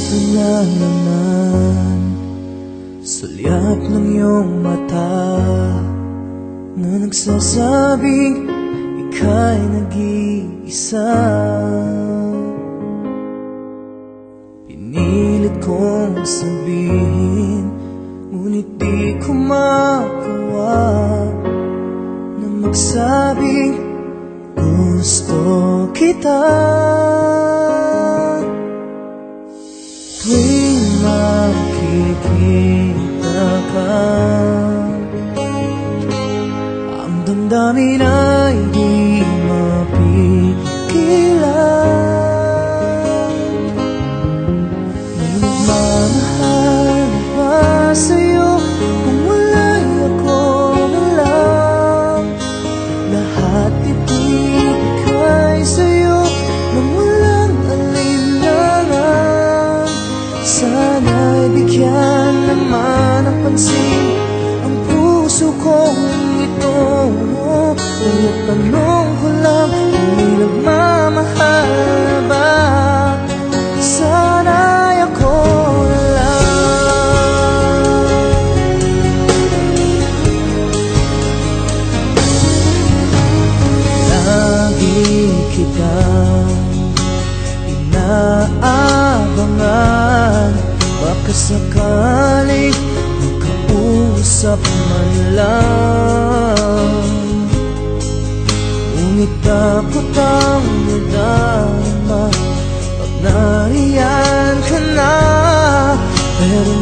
Ito na naman, sulyap ng iyong mata na nagsasabing ika'y nag-iisa. Pinilit kong sabihin, ngunit di ko magawa na magsabing gusto kita. Tuwing makikita ka, ang damdamin ay di mapigilan. May nagmamahal ba sa'yo kung wala'y ako na lang? Lahat ibigay sa'yo nang walang alinlangan. Sana'y bigyan naman ng pansin ang puso kong ito. Kaya tanong ko lang kung may nagmamahal ba? Sana'y ako lang. Lagi kitang inaabangan, baka sakaling makausap man lang. Ngunit takot ang nadama pag nariyan ka na. Pero